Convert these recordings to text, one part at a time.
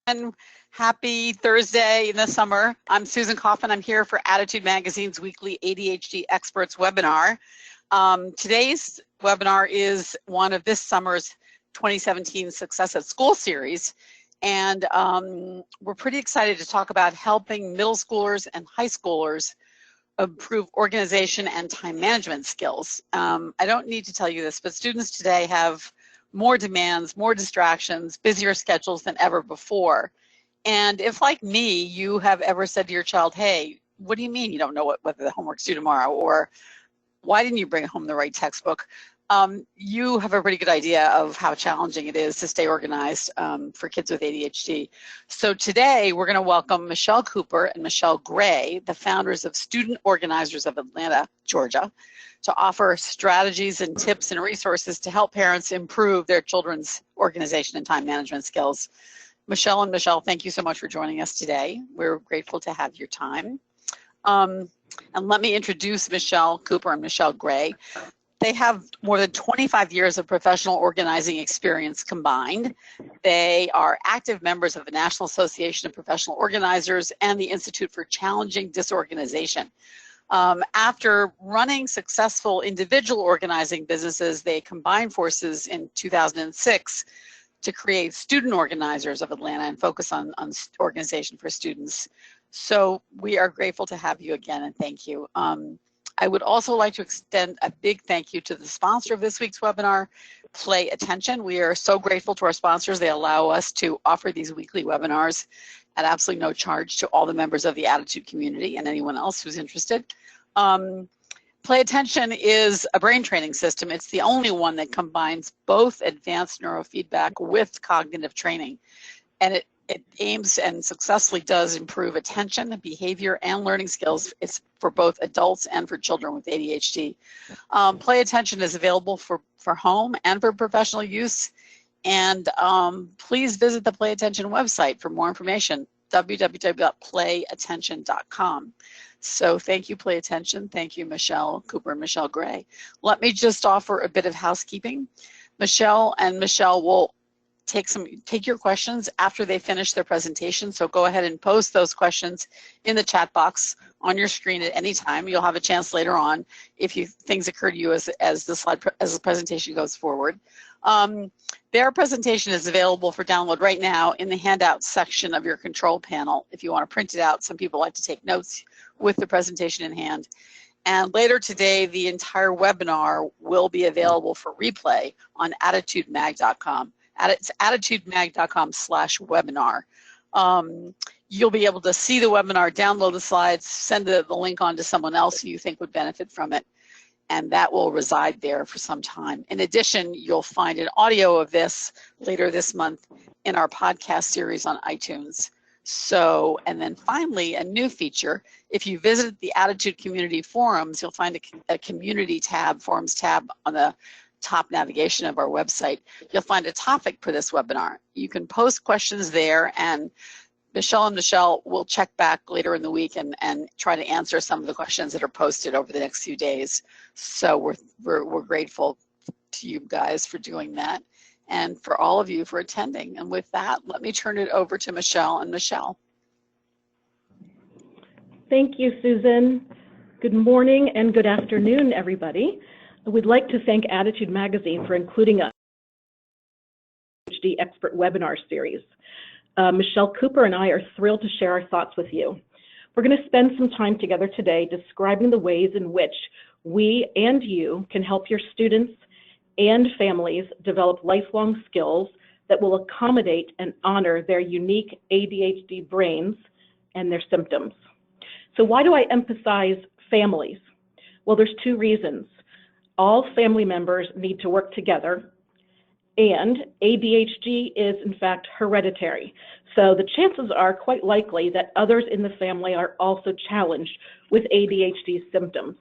And happy Thursday in the summer. I'm Susan Kaufman. I'm here for Attitude Magazine's weekly ADHD Experts webinar. Today's webinar is one of this summer's 2017 Success at School series. And we're pretty excited to talk about helping middle schoolers and high schoolers improve organization and time management skills. I don't need to tell you this, but students today have more demands, more distractions, busier schedules than ever before. And if, like me, you have ever said to your child, hey, what do you mean you don't know whether the homework's due tomorrow? Or why didn't you bring home the right textbook? You have a pretty good idea of how challenging it is to stay organized for kids with ADHD. So today we're going to welcome Michelle Cooper and Michelle Gray, the founders of Student Organizers of Atlanta, Georgia, to offer strategies and tips and resources to help parents improve their children's organization and time management skills. Michelle, thank you so much for joining us today. We're grateful to have your time. And let me introduce Michelle Cooper and Michelle Gray. They have more than 25 years of professional organizing experience combined. They are active members of the National Association of Professional Organizers and the Institute for Challenging Disorganization. After running successful individual organizing businesses, they combined forces in 2006 to create Student Organizers of Atlanta and focus on organization for students. So we are grateful to have you again, and thank you. I would also like to extend a big thank you to the sponsor of this week's webinar, Play Attention. We are so grateful to our sponsors. They allow us to offer these weekly webinars at absolutely no charge to all the members of the Attitude community and anyone else who's interested. Play Attention is a brain training system. It's the only one that combines both advanced neurofeedback with cognitive training. And it aims and successfully does improve attention, behavior, and learning skills. It's for both adults and for children with ADHD. Play Attention is available for home and for professional use. And please visit the Play Attention website for more information, www.playattention.com. So thank you, Play Attention. Thank you, Michelle Cooper and Michelle Gray. Let me just offer a bit of housekeeping. Michelle will take your questions after they finish their presentation. So go ahead and post those questions in the chat box on your screen at any time. You'll have a chance later on if things occur to you as the presentation goes forward. Their presentation is available for download right now in the handout section of your control panel. If you want to print it out, some people like to take notes with the presentation in hand. And later today, the entire webinar will be available for replay on attitudemag.com. It's attitudemag.com/webinar. You'll be able to see the webinar, download the slides, send the link on to someone else who you think would benefit from it, and that will reside there for some time. In addition, you'll find an audio of this later this month in our podcast series on iTunes. So, and then finally, a new feature. If you visit the Attitude Community Forums, you'll find a community tab, forums tab on the top navigation of our website. You'll find a topic for this webinar. You can post questions there, and Michelle will check back later in the week and try to answer some of the questions that are posted over the next few days. So we're grateful to you guys for doing that and for all of you for attending. And with that, let me turn it over to Michelle. Thank you, Susan. Good morning and good afternoon, everybody. We'd like to thank Attitude Magazine for including a ADHD Expert webinar series. Michelle Cooper and I are thrilled to share our thoughts with you. We're going to spend some time together today describing the ways in which we and you can help your students and families develop lifelong skills that will accommodate and honor their unique ADHD brains and their symptoms. So why do I emphasize families? Well, there's two reasons. All family members need to work together, and ADHD is in fact hereditary. So the chances are quite likely that others in the family are also challenged with ADHD symptoms.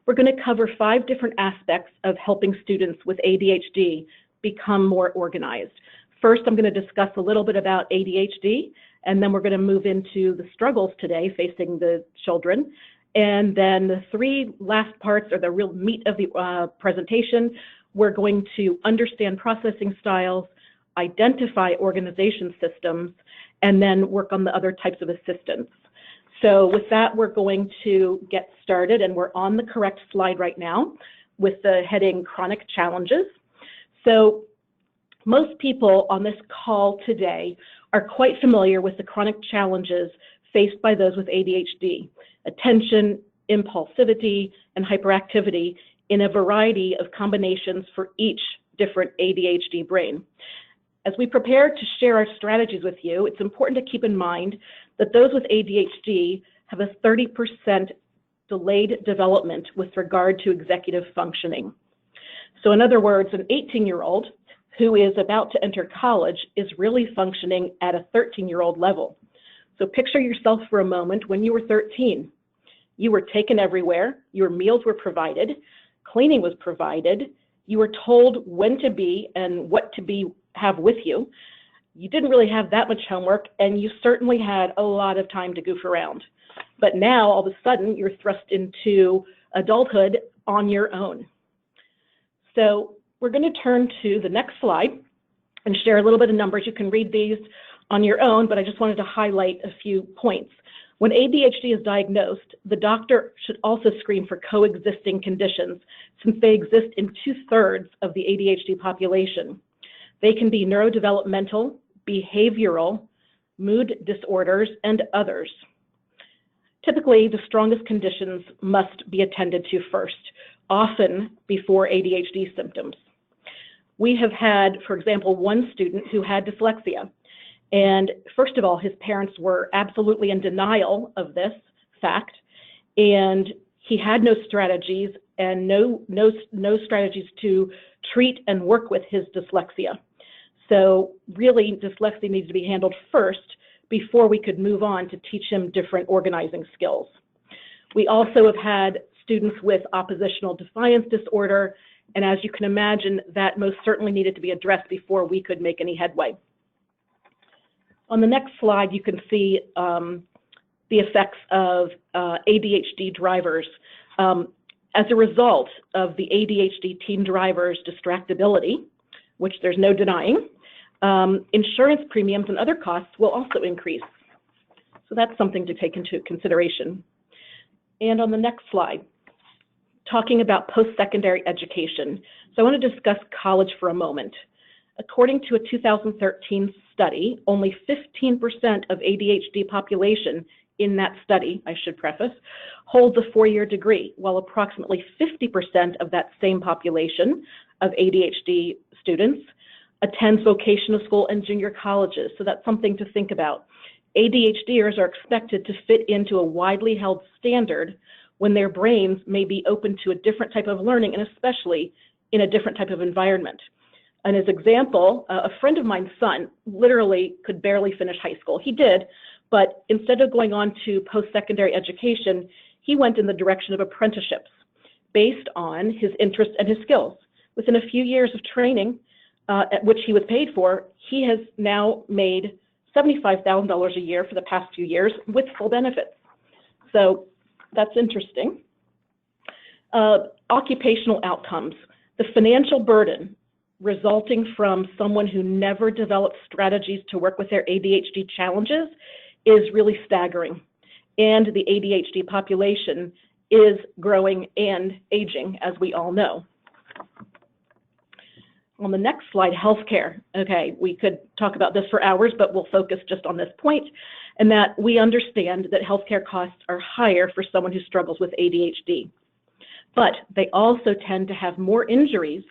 We're going to cover 5 different aspects of helping students with ADHD become more organized. First, I'm going to discuss a little bit about ADHD, and then we're going to move into the struggles today facing the children. And then the 3 last parts are the real meat of the presentation. We're going to understand processing styles, identify organization systems, and then work on the other types of assistance. So with that, we're going to get started, and we're on the correct slide right now with the heading Chronic Challenges. So most people on this call today are quite familiar with the chronic challenges faced by those with ADHD: attention, impulsivity, and hyperactivity in a variety of combinations for each different ADHD brain. As we prepare to share our strategies with you, it's important to keep in mind that those with ADHD have a 30% delayed development with regard to executive functioning. So in other words, an 18-year-old who is about to enter college is really functioning at a 13-year-old level. So picture yourself for a moment when you were 13. You were taken everywhere, your meals were provided, cleaning was provided, you were told when to be and what to have with you. You didn't really have that much homework, and you certainly had a lot of time to goof around. But now, all of a sudden, you're thrust into adulthood on your own. So we're going to turn to the next slide and share a little bit of numbers. You can read these on your own, but I just wanted to highlight a few points. When ADHD is diagnosed, the doctor should also screen for coexisting conditions, since they exist in 2/3 of the ADHD population. They can be neurodevelopmental, behavioral, mood disorders, and others. Typically, the strongest conditions must be attended to first, often before ADHD symptoms. We have had, for example, one student who had dyslexia. And first of all, his parents were absolutely in denial of this fact, and he had no strategies and no strategies to treat and work with his dyslexia. So really, dyslexia needs to be handled first before we could move on to teach him different organizing skills. We also have had students with oppositional defiance disorder, and as you can imagine, that most certainly needed to be addressed before we could make any headway. On the next slide, you can see the effects of ADHD drivers. As a result of the ADHD teen drivers' distractibility, which there's no denying, insurance premiums and other costs will also increase. So that's something to take into consideration. And on the next slide, talking about post-secondary education. So I want to discuss college for a moment. According to a 2013 study, only 15% of ADHD population in that study, I should preface, holds a 4-year degree, while approximately 50% of that same population of ADHD students attends vocational school and junior colleges. So that's something to think about. ADHDers are expected to fit into a widely held standard when their brains may be open to a different type of learning, and especially in a different type of environment. And as example, a friend of mine's son literally could barely finish high school. He did, but instead of going on to post-secondary education, he went in the direction of apprenticeships based on his interests and his skills. Within a few years of training, at which he was paid for, he has now made $75,000 a year for the past few years with full benefits. So that's interesting. Occupational outcomes. The financial burden resulting from someone who never developed strategies to work with their ADHD challenges is really staggering. And the ADHD population is growing and aging, as we all know. On the next slide, healthcare. Okay, we could talk about this for hours, but we'll focus just on this point, and that we understand that healthcare costs are higher for someone who struggles with ADHD. But they also tend to have more injuries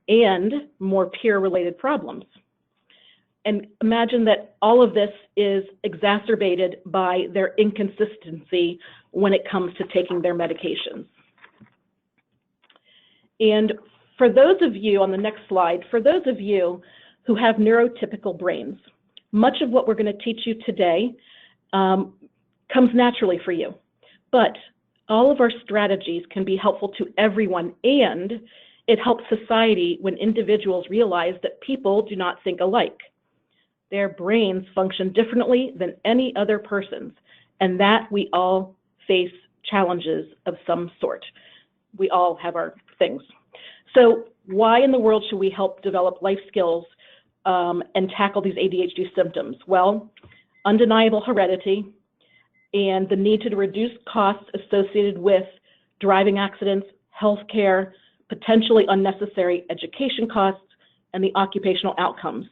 and more peer-related problems. And imagine that all of this is exacerbated by their inconsistency when it comes to taking their medications. And for those of you, on the next slide, for those of you who have neurotypical brains, much of what we're going to teach you today comes naturally for you. But all of our strategies can be helpful to everyone, and it helps society when individuals realize that people do not think alike. Their brains function differently than any other person's, and that we all face challenges of some sort. We all have our things. So why in the world should we help develop life skills and tackle these ADHD symptoms? Well, undeniable heredity and the need to reduce costs associated with driving accidents, healthcare, potentially unnecessary education costs, and the occupational outcomes.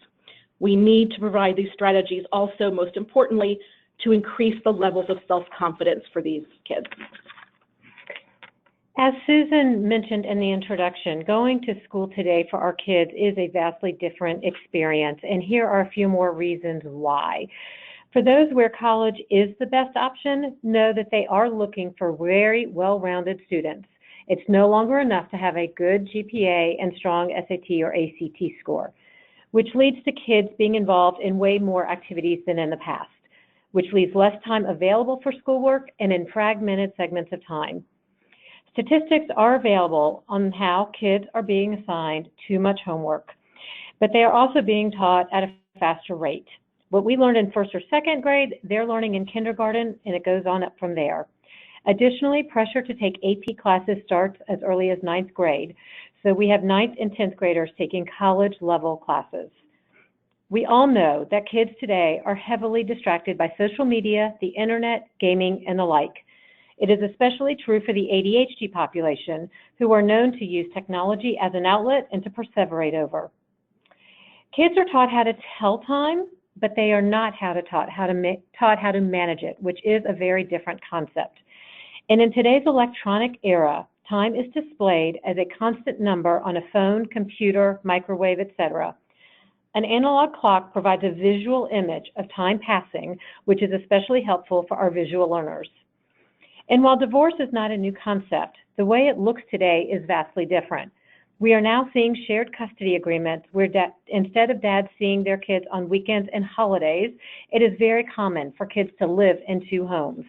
We need to provide these strategies also, most importantly, to increase the levels of self-confidence for these kids. As Susan mentioned in the introduction, going to school today for our kids is a vastly different experience, and here are a few more reasons why. For those where college is the best option, know that they are looking for very well-rounded students. It's no longer enough to have a good GPA and strong SAT or ACT score, which leads to kids being involved in way more activities than in the past, which leaves less time available for schoolwork and in fragmented segments of time. Statistics are available on how kids are being assigned too much homework, but they are also being taught at a faster rate. What we learned in first or second grade, they're learning in kindergarten, and it goes on up from there. Additionally, pressure to take AP classes starts as early as 9th grade, so we have 9th and 10th graders taking college-level classes. We all know that kids today are heavily distracted by social media, the internet, gaming, and the like. It is especially true for the ADHD population, who are known to use technology as an outlet and to perseverate over. Kids are taught how to tell time, but they are not taught how to manage it, which is a very different concept. And in today's electronic era, time is displayed as a constant number on a phone, computer, microwave, etc. An analog clock provides a visual image of time passing, which is especially helpful for our visual learners. And while divorce is not a new concept, the way it looks today is vastly different. We are now seeing shared custody agreements where instead of dads seeing their kids on weekends and holidays, it is very common for kids to live in 2 homes.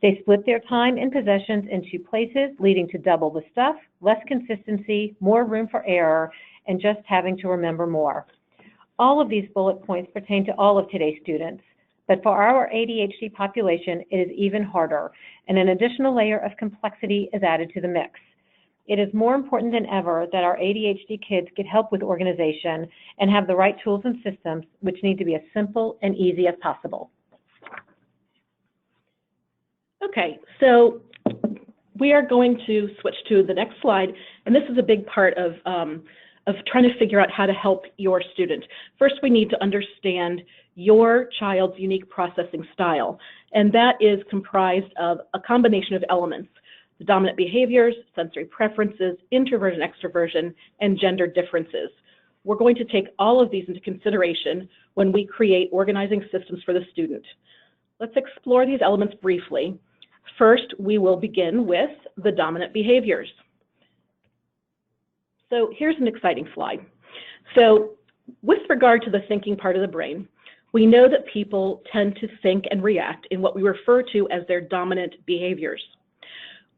They split their time and possessions in 2 places, leading to double the stuff, less consistency, more room for error, and just having to remember more. All of these bullet points pertain to all of today's students, but for our ADHD population, it is even harder, and an additional layer of complexity is added to the mix. It is more important than ever that our ADHD kids get help with organization and have the right tools and systems, which need to be as simple and easy as possible. Okay, so we are going to switch to the next slide, and this is a big part of trying to figure out how to help your student. First, we need to understand your child's unique processing style, and that is comprised of a combination of elements: the dominant behaviors, sensory preferences, introversion, extroversion, and gender differences. We're going to take all of these into consideration when we create organizing systems for the student. Let's explore these elements briefly. First, we will begin with the dominant behaviors. So here's an exciting slide. So with regard to the thinking part of the brain, we know that people tend to think and react in what we refer to as their dominant behaviors.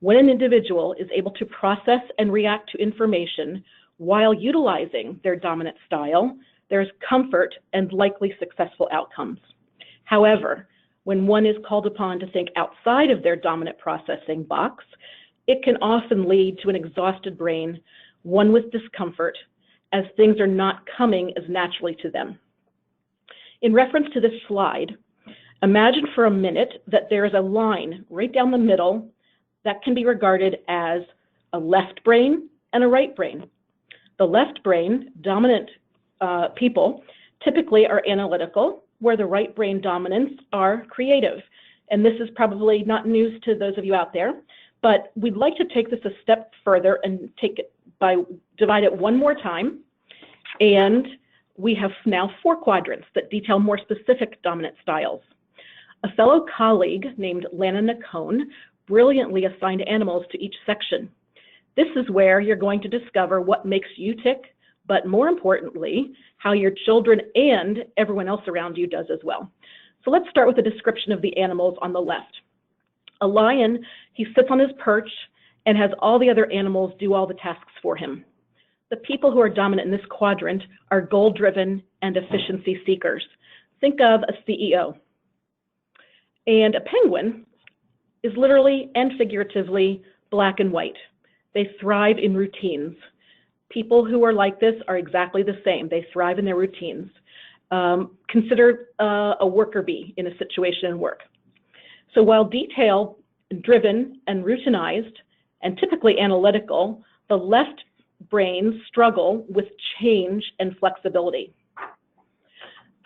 When an individual is able to process and react to information while utilizing their dominant style, there's comfort and likely successful outcomes. However, when one is called upon to think outside of their dominant processing box, it can often lead to an exhausted brain, one with discomfort, as things are not coming as naturally to them. In reference to this slide, imagine for a minute that there is a line right down the middle that can be regarded as a left brain and a right brain. The left brain dominant people typically are analytical, where the right brain dominants are creative. And this is probably not news to those of you out there, but we'd like to take this a step further and divide it one more time. And we have now 4 quadrants that detail more specific dominant styles. A fellow colleague named Lana Nacone brilliantly assigned animals to each section. This is where you're going to discover what makes you tick, but more importantly, how your children and everyone else around you does as well. So let's start with a description of the animals on the left. A lion, he sits on his perch and has all the other animals do all the tasks for him. The people who are dominant in this quadrant are goal-driven and efficiency seekers. Think of a CEO. And a penguin is literally and figuratively black and white. They thrive in routines. People who are like this are exactly the same. They thrive in their routines. Consider a worker bee in a situation in work. So while detail-driven and routinized and typically analytical, the left brains struggle with change and flexibility.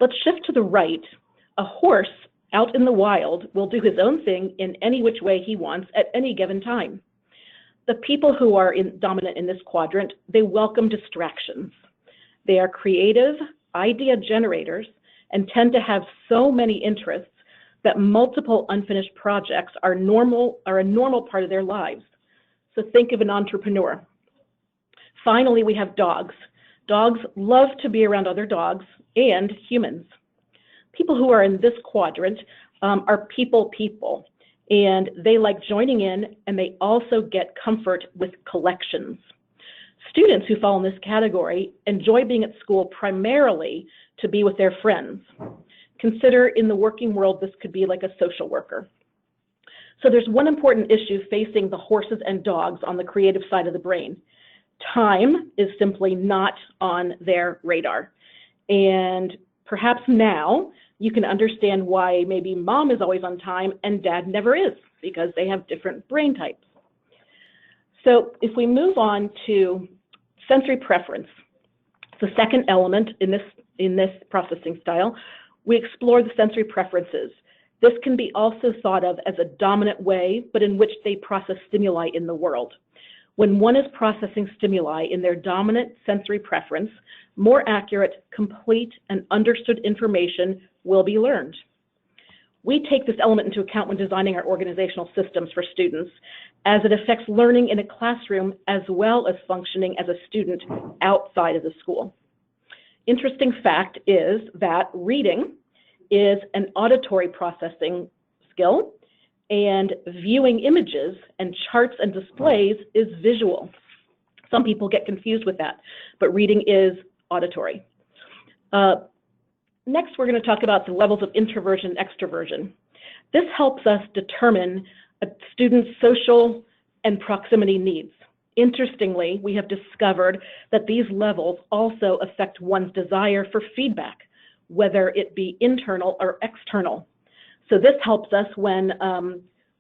Let's shift to the right. A horse out in the wild will do his own thing in any which way he wants at any given time. The people who are dominant in this quadrant, they welcome distractions. They are creative, idea generators, and tend to have so many interests that multiple unfinished projects are a normal part of their lives. So think of an entrepreneur. Finally, we have dogs. Dogs love to be around other dogs and humans. People who are in this quadrant are people, and they like joining in, and they also get comfort with collections. Students who fall in this category enjoy being at school primarily to be with their friends. Consider in the working world, this could be like a social worker. So there's one important issue facing the horses and dogs on the creative side of the brain. Time is simply not on their radar. And perhaps now you can understand why maybe mom is always on time and dad never is, because they have different brain types. So if we move on to sensory preference, the second element in this processing style, we explore the sensory preferences. This can be also thought of as a dominant way, but in which they process stimuli in the world. When one is processing stimuli in their dominant sensory preference, more accurate, complete, and understood information will be learned. We take this element into account when designing our organizational systems for students, as it affects learning in a classroom as well as functioning as a student outside of the school. Interesting fact is that reading is an auditory processing skill, and viewing images and charts and displays is visual. Some people get confused with that, but reading is auditory. Next, we're going to talk about the levels of introversion and extroversion. This helps us determine a student's social and proximity needs. Interestingly, we have discovered that these levels also affect one's desire for feedback, whether it be internal or external. So this helps us when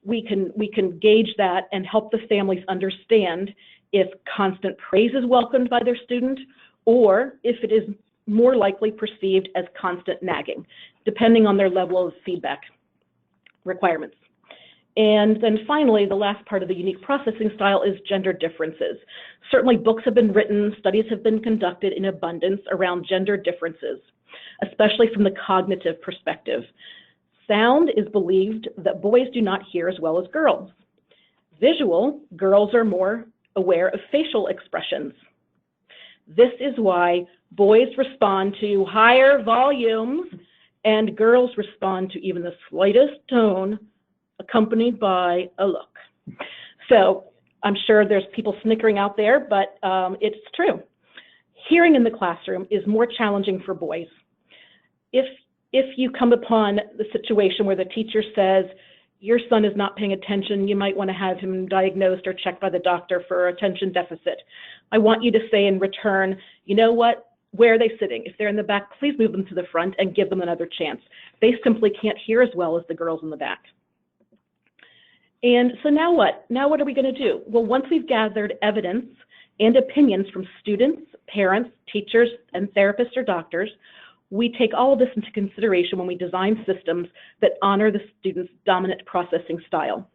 we can gauge that and help the families understand if constant praise is welcomed by their student, or if it is more likely perceived as constant nagging, depending on their level of feedback requirements. And then finally, the last part of the unique processing style is gender differences. Certainly books have been written, studies have been conducted in abundance around gender differences, especially from the cognitive perspective. Sound is believed that boys do not hear as well as girls. Visual, girls are more aware of facial expressions. This is why boys respond to higher volumes and girls respond to even the slightest tone accompanied by a look. So I'm sure there's people snickering out there, but it's true. Hearing in the classroom is more challenging for boys. If you come upon the situation where the teacher says, your son is not paying attention, you might want to have him diagnosed or checked by the doctor for attention deficit. I want you to say in return, you know what, where are they sitting? If they're in the back, please move them to the front and give them another chance. They simply can't hear as well as the girls in the back. And so now what? Now what are we going to do? Well, once we've gathered evidence and opinions from students, parents, teachers, and therapists or doctors, we take all of this into consideration when we design systems that honor the student's dominant processing style.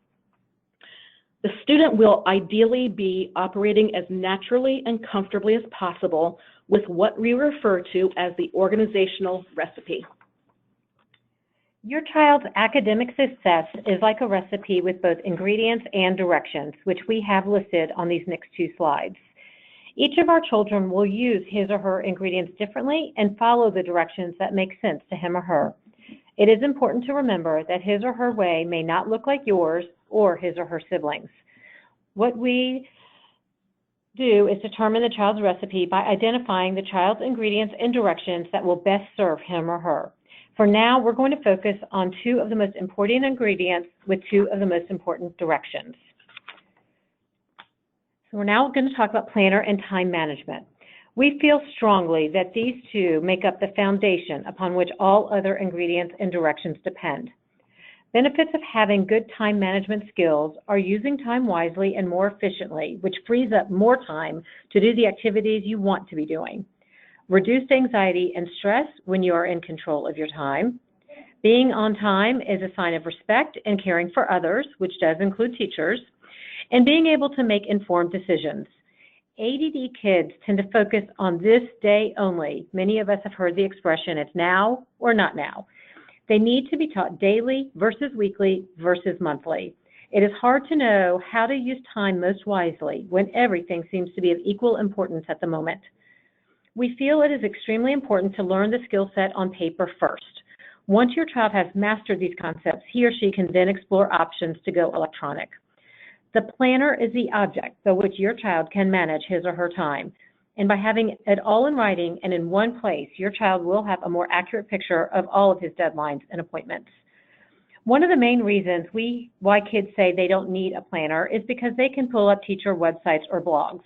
The student will ideally be operating as naturally and comfortably as possible with what we refer to as the organizational recipe. Your child's academic success is like a recipe with both ingredients and directions, which we have listed on these next two slides. Each of our children will use his or her ingredients differently and follow the directions that make sense to him or her. It is important to remember that his or her way may not look like yours or his or her siblings. What we do is determine the child's recipe by identifying the child's ingredients and directions that will best serve him or her. For now, we're going to focus on two of the most important ingredients with two of the most important directions. So we're now going to talk about planner and time management. We feel strongly that these two make up the foundation upon which all other ingredients and directions depend. Benefits of having good time management skills are using time wisely and more efficiently, which frees up more time to do the activities you want to be doing. Reduced anxiety and stress when you are in control of your time. Being on time is a sign of respect and caring for others, which does include teachers, and being able to make informed decisions. ADD kids tend to focus on this day only. Many of us have heard the expression, it's now or not now. They need to be taught daily versus weekly versus monthly. It is hard to know how to use time most wisely when everything seems to be of equal importance at the moment. We feel it is extremely important to learn the skill set on paper first. Once your child has mastered these concepts, he or she can then explore options to go electronic. The planner is the object by which your child can manage his or her time. And by having it all in writing and in one place, your child will have a more accurate picture of all of his deadlines and appointments. One of the main reasons why kids say they don't need a planner is because they can pull up teacher websites or blogs,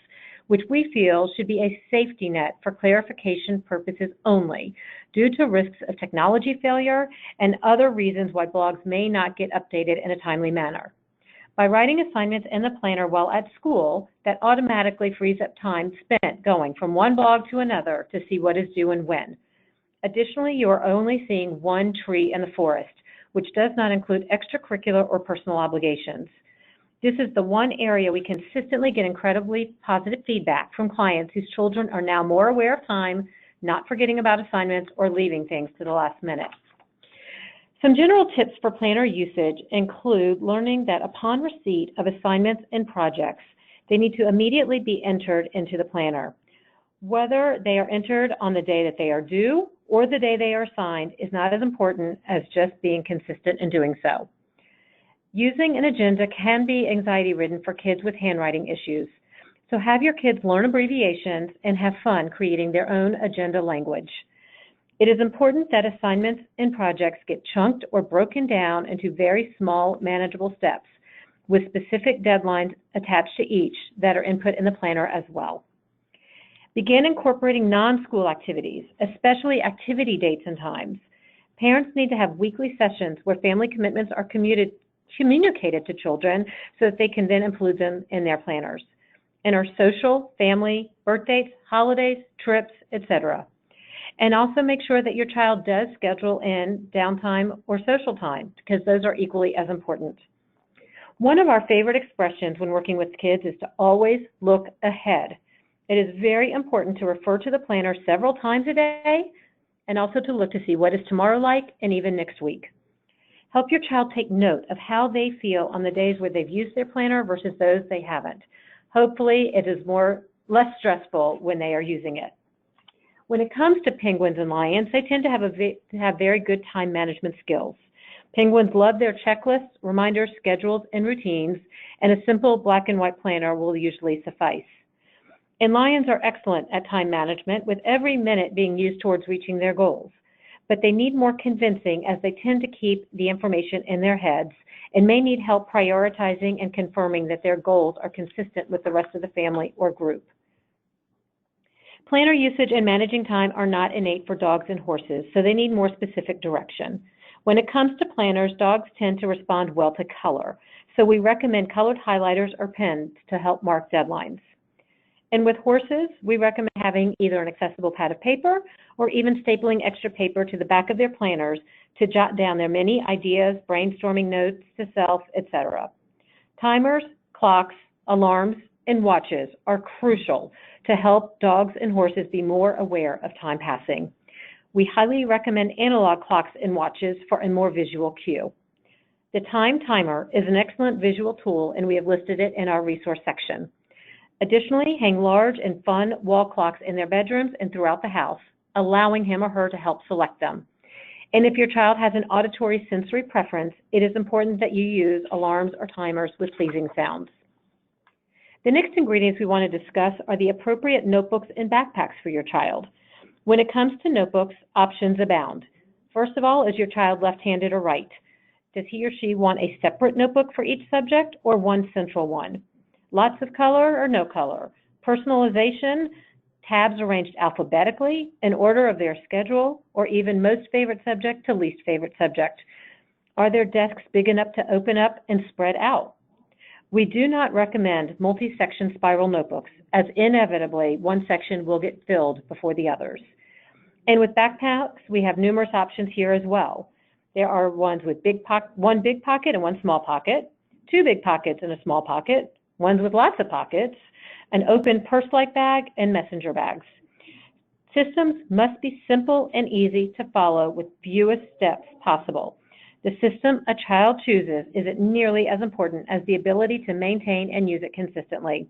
which we feel should be a safety net for clarification purposes only, due to risks of technology failure and other reasons why blogs may not get updated in a timely manner. By writing assignments in the planner while at school, that automatically frees up time spent going from one blog to another to see what is due and when. Additionally, you are only seeing one tree in the forest, which does not include extracurricular or personal obligations. This is the one area we consistently get incredibly positive feedback from clients whose children are now more aware of time, not forgetting about assignments or leaving things to the last minute. Some general tips for planner usage include learning that upon receipt of assignments and projects, they need to immediately be entered into the planner. Whether they are entered on the day that they are due or the day they are assigned is not as important as just being consistent in doing so. Using an agenda can be anxiety-ridden for kids with handwriting issues, so have your kids learn abbreviations and have fun creating their own agenda language. It is important that assignments and projects get chunked or broken down into very small, manageable steps with specific deadlines attached to each that are input in the planner as well. Begin incorporating non-school activities, especially activity dates and times. Parents need to have weekly sessions where family commitments are communicated to children so that they can then include them in their planners. And our social, family, birthdays, holidays, trips, etc. And also make sure that your child does schedule in downtime or social time, because those are equally as important. One of our favorite expressions when working with kids is to always look ahead. It is very important to refer to the planner several times a day and also to look to see what is tomorrow like and even next week. Help your child take note of how they feel on the days where they've used their planner versus those they haven't. Hopefully it is less stressful when they are using it. When it comes to penguins and lions, they tend to have very good time management skills. Penguins love their checklists, reminders, schedules, and routines, and a simple black and white planner will usually suffice. And lions are excellent at time management, with every minute being used towards reaching their goals. But they need more convincing, as they tend to keep the information in their heads and may need help prioritizing and confirming that their goals are consistent with the rest of the family or group. Planner usage and managing time are not innate for dogs and horses, so they need more specific direction. When it comes to planners, dogs tend to respond well to color, so we recommend colored highlighters or pens to help mark deadlines. And with horses, we recommend having either an accessible pad of paper or even stapling extra paper to the back of their planners to jot down their many ideas, brainstorming notes to self, etc. Timers, clocks, alarms, and watches are crucial to help dogs and horses be more aware of time passing. We highly recommend analog clocks and watches for a more visual cue. The time timer is an excellent visual tool, and we have listed it in our resource section. Additionally, hang large and fun wall clocks in their bedrooms and throughout the house, allowing him or her to help select them. And if your child has an auditory sensory preference, it is important that you use alarms or timers with pleasing sounds. The next ingredients we want to discuss are the appropriate notebooks and backpacks for your child. When it comes to notebooks, options abound. First of all, is your child left-handed or right? Does he or she want a separate notebook for each subject or one central one? Lots of color or no color? Personalization, tabs arranged alphabetically in order of their schedule, or even most favorite subject to least favorite subject. Are their desks big enough to open up and spread out? We do not recommend multi-section spiral notebooks, as inevitably one section will get filled before the others. And with backpacks, we have numerous options here as well. There are ones with one big pocket and one small pocket, two big pockets and a small pocket, ones with lots of pockets, an open purse-like bag, and messenger bags. Systems must be simple and easy to follow with fewest steps possible. The system a child chooses isn't nearly as important as the ability to maintain and use it consistently.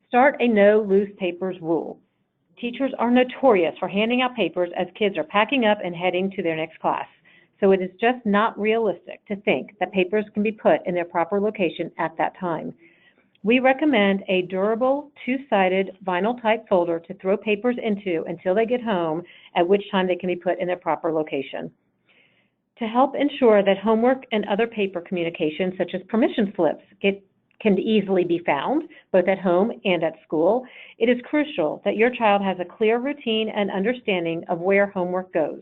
Start a no loose papers rule. Teachers are notorious for handing out papers as kids are packing up and heading to their next class, so it is just not realistic to think that papers can be put in their proper location at that time. We recommend a durable, two-sided vinyl type folder to throw papers into until they get home, at which time they can be put in their proper location. To help ensure that homework and other paper communications, such as permission slips, can easily be found, both at home and at school, it is crucial that your child has a clear routine and understanding of where homework goes.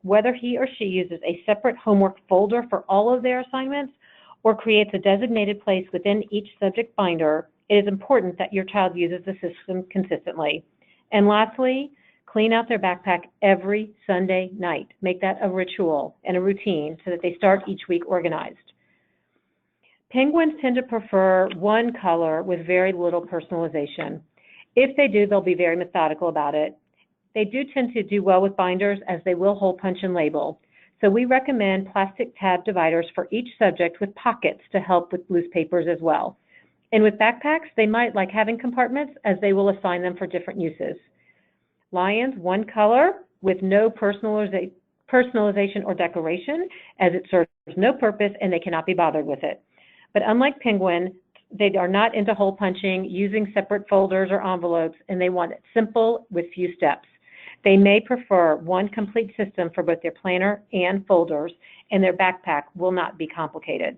Whether he or she uses a separate homework folder for all of their assignments or creates a designated place within each subject binder, it is important that your child uses the system consistently. And lastly, clean out their backpack every Sunday night. Make that a ritual and a routine so that they start each week organized. Penguins tend to prefer one color with very little personalization. If they do, they'll be very methodical about it. They do tend to do well with binders, as they will hole punch and label. So we recommend plastic tab dividers for each subject with pockets to help with loose papers as well. And with backpacks, they might like having compartments, as they will assign them for different uses. Lions, one color with no personalization or decoration, as it serves no purpose and they cannot be bothered with it. But unlike penguin, they are not into hole punching, using separate folders or envelopes, and they want it simple with few steps. They may prefer one complete system for both their planner and folders, and their backpack will not be complicated.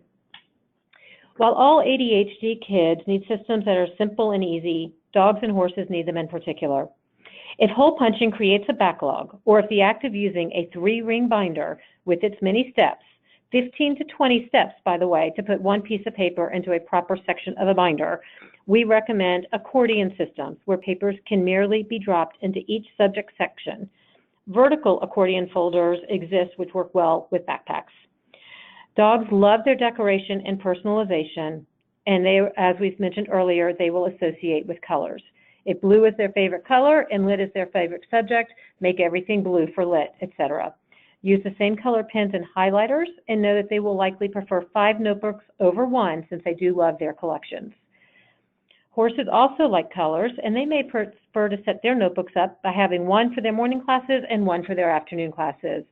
While all ADHD kids need systems that are simple and easy, dogs and horses need them in particular. If hole punching creates a backlog, or if the act of using a 3-ring binder with its many steps, 15 to 20 steps, by the way, to put one piece of paper into a proper section of a binder, we recommend accordion systems where papers can merely be dropped into each subject section. Vertical accordion folders exist which work well with backpacks. Dogs love their decoration and personalization, and they, as we've mentioned earlier, they will associate with colors. If blue is their favorite color and lit is their favorite subject, make everything blue for lit, etc. Use the same color pens and highlighters, and know that they will likely prefer 5 notebooks over 1 since they do love their collections. Horses also like colors, and they may prefer to set their notebooks up by having one for their morning classes and one for their afternoon classes.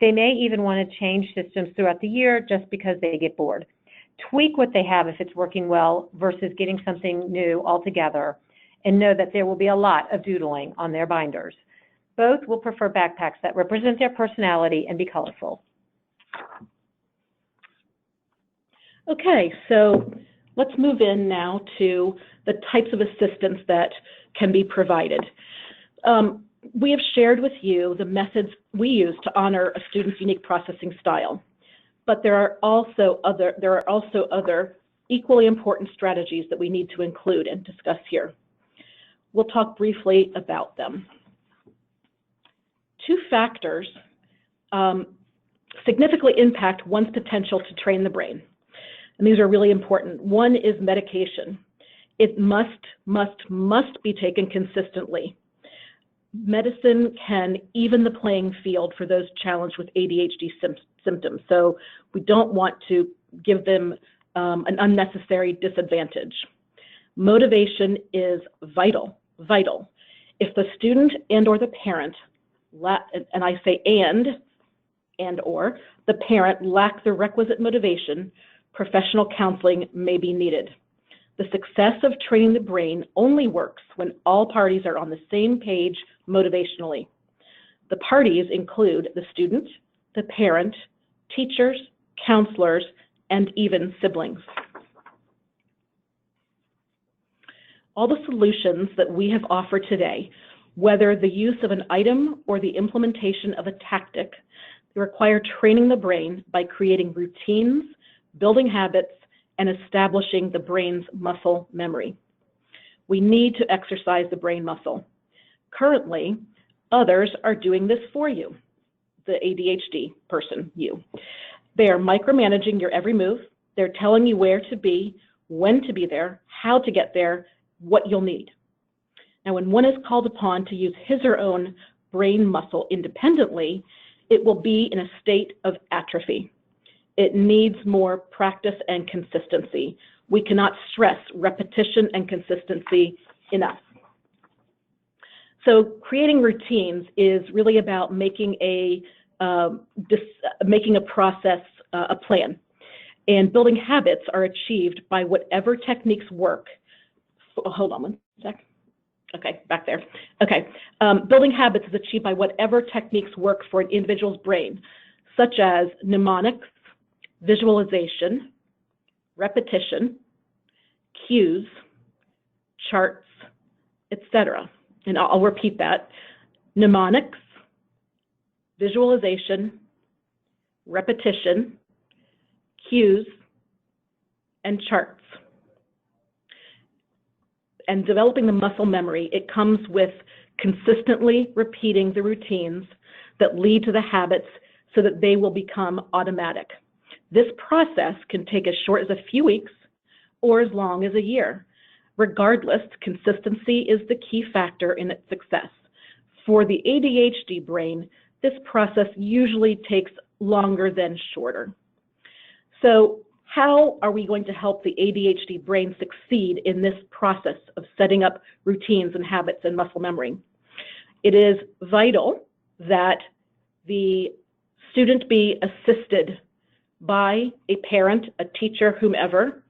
They may even want to change systems throughout the year just because they get bored. Tweak what they have if it's working well versus getting something new altogether, and know that there will be a lot of doodling on their binders. Both will prefer backpacks that represent their personality and be colorful. Okay, so let's move in now to the types of assistance that can be provided. We have shared with you the methods we use to honor a student's unique processing style, but there are also other equally important strategies that we need to include and discuss here. We'll talk briefly about them. 2 factors significantly impact one's potential to train the brain, and these are really important. One is medication. It must be taken consistently. Medicine can even the playing field for those challenged with ADHD symptoms, so we don't want to give them an unnecessary disadvantage. Motivation is vital. If the student and or the parent, and I say and or, the parent lack the requisite motivation, professional counseling may be needed. The success of training the brain only works when all parties are on the same page motivationally. The parties include the student, the parent, teachers, counselors, and even siblings. All the solutions that we have offered today, whether the use of an item or the implementation of a tactic, they require training the brain by creating routines, building habits, and establishing the brain's muscle memory. We need to exercise the brain muscle. Currently, others are doing this for you, the ADHD person, you. They are micromanaging your every move. They're telling you where to be, when to be there, how to get there, what you'll need. Now, when one is called upon to use his or her own brain muscle independently, it will be in a state of atrophy. It needs more practice and consistency. We cannot stress repetition and consistency enough. So creating routines is really about making a process a plan. And building habits are achieved by whatever techniques work. Oh, hold on one sec. Okay, back there. Okay, building habits is achieved by whatever techniques work for an individual's brain, such as mnemonics, visualization, repetition, cues, charts, etc. And I'll repeat that. Mnemonics, visualization, repetition, cues, and charts. And developing the muscle memory, it comes with consistently repeating the routines that lead to the habits so that they will become automatic. This process can take as short as a few weeks or as long as a year. Regardless, consistency is the key factor in its success. For the ADHD brain, this process usually takes longer than shorter. So how are we going to help the ADHD brain succeed in this process of setting up routines and habits and muscle memory? It is vital that the student be assisted by a parent, a teacher, whomever,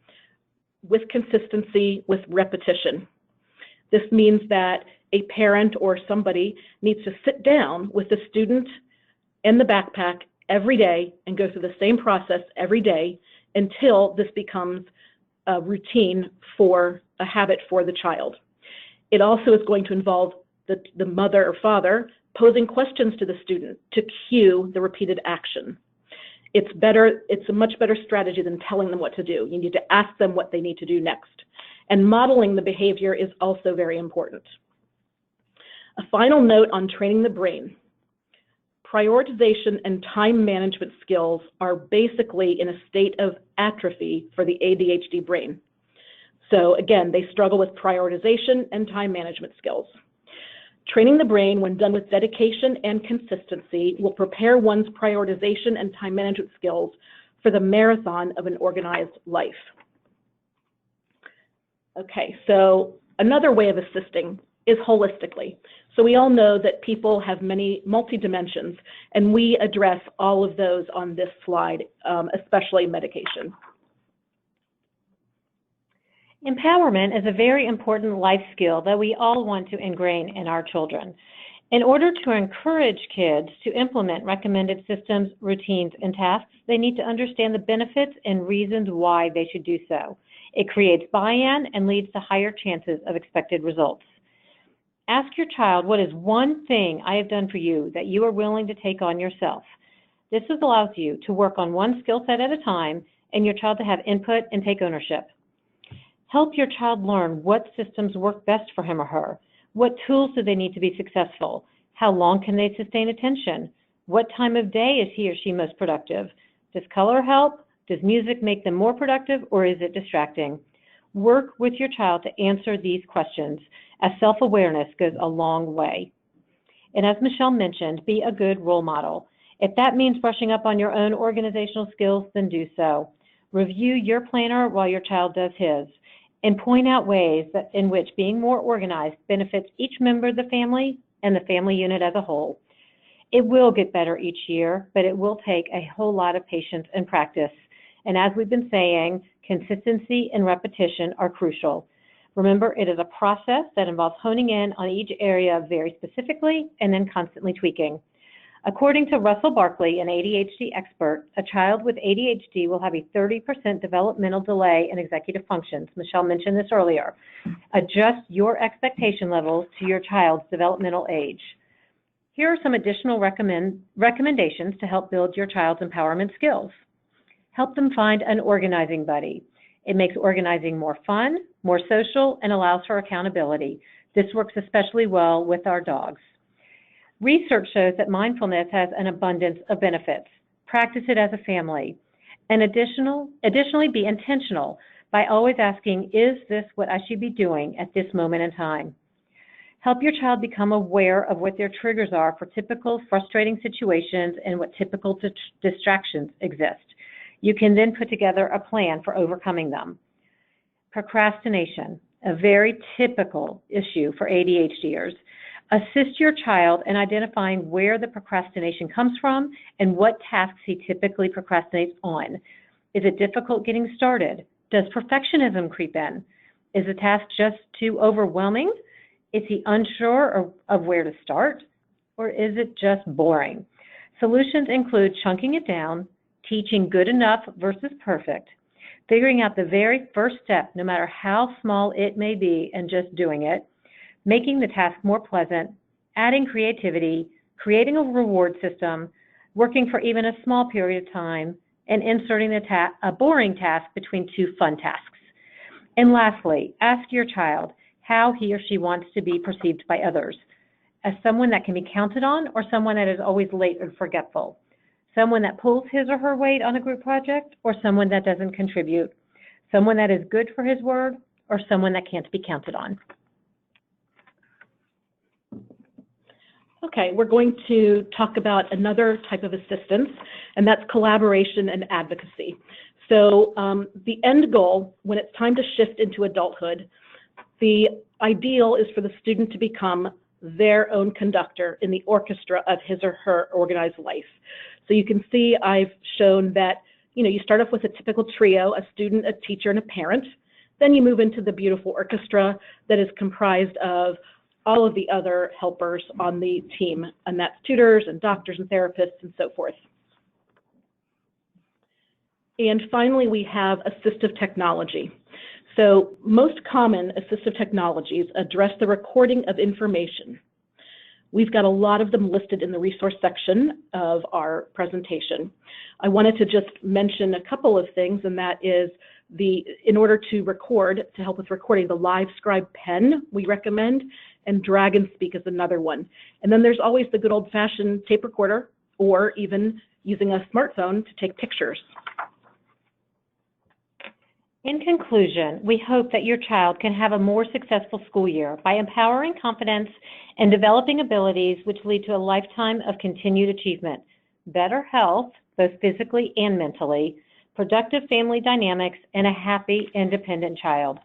with consistency, with repetition. This means that a parent or somebody needs to sit down with the student and the backpack every day and go through the same process every day until this becomes a routine for a habit for the child. It also is going to involve the mother or father posing questions to the student to cue the repeated action. It's a much better strategy than telling them what to do. You need to ask them what they need to do next. And modeling the behavior is also very important. A final note on training the brain. Prioritization and time management skills are basically in a state of atrophy for the ADHD brain. So again, they struggle with prioritization and time management skills. Training the brain, when done with dedication and consistency, will prepare one's prioritization and time management skills for the marathon of an organized life. Okay, so another way of assisting is holistically. So we all know that people have many multi-dimensions, and we address all of those on this slide, especially medication. Empowerment is a very important life skill that we all want to ingrain in our children. In order to encourage kids to implement recommended systems, routines, and tasks, they need to understand the benefits and reasons why they should do so. It creates buy-in and leads to higher chances of expected results. Ask your child, what is one thing I have done for you that you are willing to take on yourself? This allows you to work on one skill set at a time and your child to have input and take ownership. Help your child learn what systems work best for him or her. What tools do they need to be successful? How long can they sustain attention? What time of day is he or she most productive? Does color help? Does music make them more productive, or is it distracting? Work with your child to answer these questions, as self-awareness goes a long way. And as Michelle mentioned, be a good role model. If that means brushing up on your own organizational skills, then do so. Review your planner while your child does his, and point out ways in which being more organized benefits each member of the family and the family unit as a whole. It will get better each year, but it will take a whole lot of patience and practice. And as we've been saying, consistency and repetition are crucial. Remember, it is a process that involves honing in on each area very specifically and then constantly tweaking. According to Russell Barkley, an ADHD expert, a child with ADHD will have a 30% developmental delay in executive functions. Michelle mentioned this earlier. Adjust your expectation levels to your child's developmental age. Here are some additional recommendations to help build your child's empowerment skills. Help them find an organizing buddy. It makes organizing more fun, more social, and allows for accountability. This works especially well with our dogs. Research shows that mindfulness has an abundance of benefits. Practice it as a family. And additionally, be intentional by always asking, is this what I should be doing at this moment in time? Help your child become aware of what their triggers are for typical frustrating situations and what typical distractions exist. You can then put together a plan for overcoming them. Procrastination, a very typical issue for ADHDers. Assist your child in identifying where the procrastination comes from and what tasks he typically procrastinates on. Is it difficult getting started? Does perfectionism creep in? Is the task just too overwhelming? Is he unsure of where to start? Or is it just boring? Solutions include chunking it down, teaching good enough versus perfect, figuring out the very first step, no matter how small it may be, and just doing it, making the task more pleasant, adding creativity, creating a reward system, working for even a small period of time, and inserting a boring task between two fun tasks. And lastly, ask your child how he or she wants to be perceived by others, as someone that can be counted on or someone that is always late or forgetful, someone that pulls his or her weight on a group project or someone that doesn't contribute, someone that is good for his word or someone that can't be counted on. Okay, we're going to talk about another type of assistance, and that's collaboration and advocacy. So the end goal, when it's time to shift into adulthood, the ideal is for the student to become their own conductor in the orchestra of his or her organized life. So you can see I've shown that, you start off with a typical trio, a student, a teacher, and a parent. Then you move into the beautiful orchestra that is comprised of all of the other helpers on the team, and that's tutors and doctors and therapists and so forth. And finally, we have assistive technology. So most common assistive technologies address the recording of information. We've got a lot of them listed in the resource section of our presentation. I wanted to just mention a couple of things, and that is in order to record, to help with recording, the Live Scribe pen we recommend, and Dragon Speak is another one. And then there's always the good old-fashioned tape recorder, or even using a smartphone to take pictures. In conclusion, we hope that your child can have a more successful school year by empowering confidence and developing abilities which lead to a lifetime of continued achievement, better health, both physically and mentally, productive family dynamics, and a happy, independent child.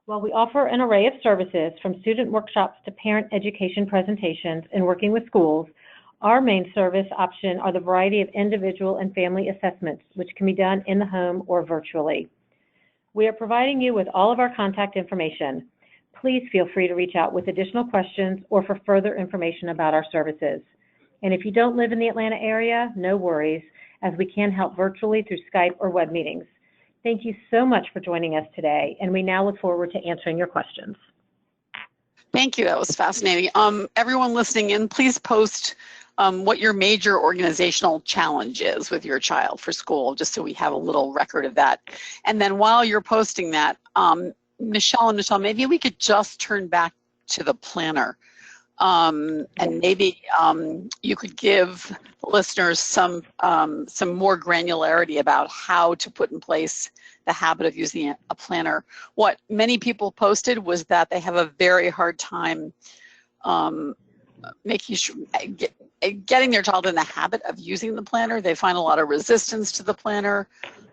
While we offer an array of services from student workshops to parent education presentations and working with schools, our main service option are the variety of individual and family assessments, which can be done in the home or virtually. We are providing you with all of our contact information. Please feel free to reach out with additional questions or for further information about our services. And if you don't live in the Atlanta area, no worries, as we can help virtually through Skype or web meetings. Thank you so much for joining us today, and we now look forward to answering your questions. Thank you. That was fascinating. Everyone listening in, please post what your major organizational challenge is with your child for school, just so we have a little record of that. And then while you're posting that, Michelle, maybe we could just turn back to the planner. And maybe you could give listeners some more granularity about how to put in place the habit of using a planner. What many people posted was that they have a very hard time getting their child in the habit of using the planner. They find a lot of resistance to the planner,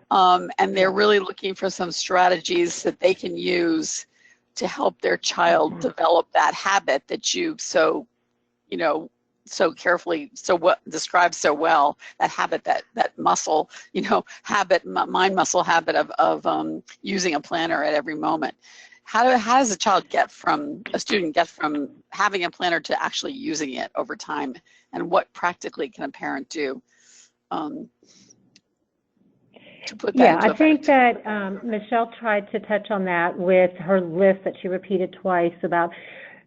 and they're really looking for some strategies that they can use to help their child develop that habit that you so carefully described so well, that habit, that muscle, habit, mind muscle habit of using a planner at every moment. How does a student get from having a planner to actually using it over time and what practically can a parent do to put that into I effect? think that Michelle tried to touch on that with her list that she repeated twice about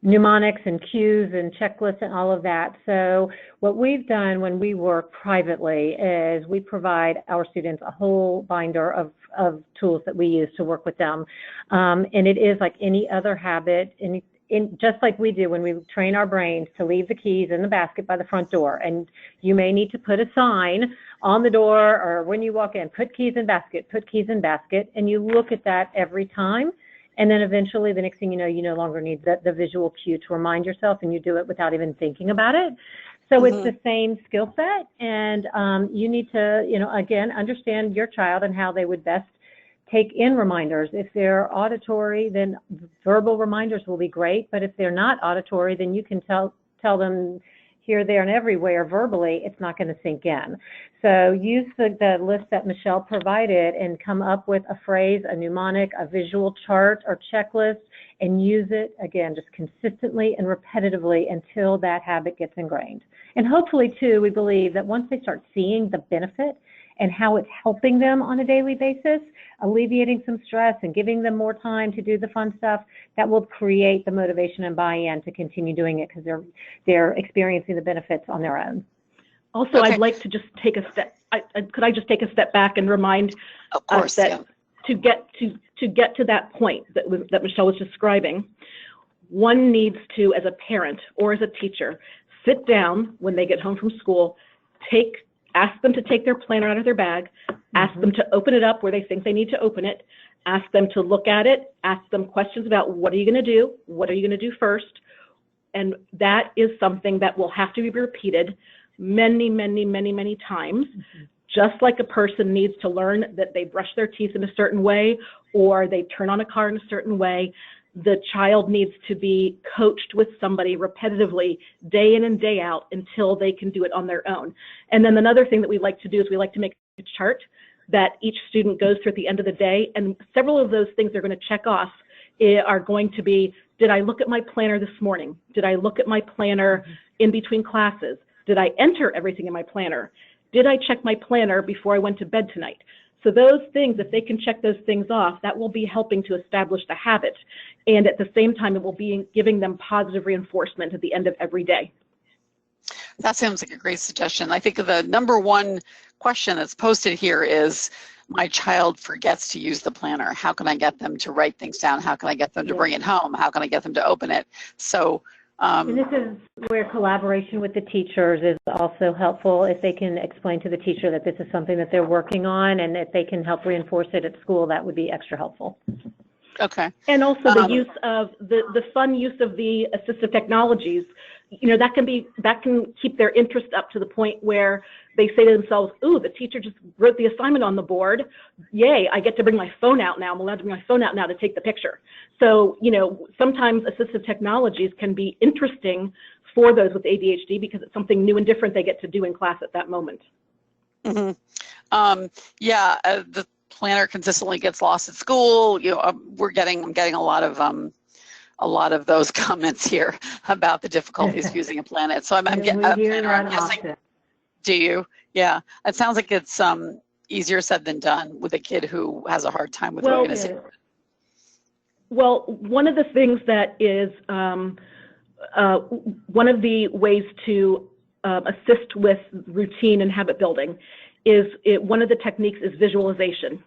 mnemonics and cues and checklists and all of that. So what we've done when we work privately is we provide our students a whole binder of tools that we use to work with them. And it is like any other habit, just like we do when we train our brains to leave the keys in the basket by the front door. And you may need to put a sign on the door or when you walk in, put keys in basket, put keys in basket, and you look at that every time. And then eventually the next thing you know, you no longer need the visual cue to remind yourself, and you do it without even thinking about it. So it's the same skill set, and you need to, again, understand your child and how they would best take in reminders. If they're auditory, then verbal reminders will be great, but if they're not auditory, then you can tell them here, there, and everywhere verbally. It's not going to sink in. So use the list that Michelle provided and come up with a phrase, a mnemonic, a visual chart or checklist, and use it, again, just consistently and repetitively until that habit gets ingrained. And hopefully, too, we believe that once they start seeing the benefit and how it's helping them on a daily basis, alleviating some stress and giving them more time to do the fun stuff, that will create the motivation and buy-in to continue doing it because they're experiencing the benefits on their own. Also, I'd like to just take a step. Could I just take a step back and remind us that to get to that point that Michelle was describing, one needs to, as a parent or as a teacher, sit down when they get home from school, ask them to take their planner out of their bag, ask them to open it up where they think they need to open it, ask them to look at it, ask them questions about what are you going to do, what are you going to do first, and that is something that will have to be repeated many, many, many, many times, just like a person needs to learn that they brush their teeth in a certain way or they turn on a car in a certain way. The child needs to be coached with somebody repetitively day in and day out until they can do it on their own. And then another thing that we like to do is we like to make a chart that each student goes through at the end of the day. And several of those things they're going to check off are going to be, did I look at my planner this morning? Did I look at my planner in between classes? Did I enter everything in my planner? Did I check my planner before I went to bed tonight? So those things, if they can check those things off, that will be helping to establish the habit. And at the same time, it will be giving them positive reinforcement at the end of every day. That sounds like a great suggestion. I think the number one question that's posted here is, my child forgets to use the planner. How can I get them to write things down? How can I get them to bring it home? How can I get them to open it? So and this is where collaboration with the teachers is also helpful. If they can explain to the teacher that this is something that they're working on, and if they can help reinforce it at school, that would be extra helpful. Okay. And also the use of the fun use of the assistive technologies, that can keep their interest up to the point where they say to themselves, ooh, the teacher just wrote the assignment on the board. Yay, I get to bring my phone out now. I'm allowed to bring my phone out now to take the picture. So, sometimes assistive technologies can be interesting for those with ADHD because it's something new and different they get to do in class at that moment. The planner consistently gets lost at school. I'm getting a lot of those comments here about the difficulties using a planner. So I'm guessing. Do you? Yeah. It sounds like it's easier said than done with a kid who has a hard time with organization. Well, one of the things that is one of the ways to assist with routine and habit building is one of the techniques is visualization.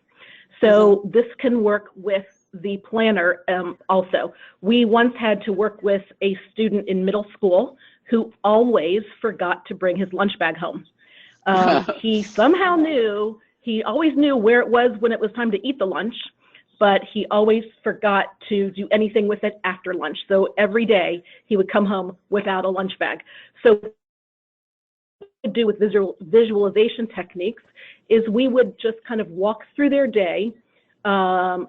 So this can work with the planner also. We once had to work with a student in middle school who always forgot to bring his lunch bag home. He somehow he always knew where it was when it was time to eat the lunch, but he always forgot to do anything with it after lunch. So every day he would come home without a lunch bag. So what we would do with visualization techniques is we would just kind of walk through their day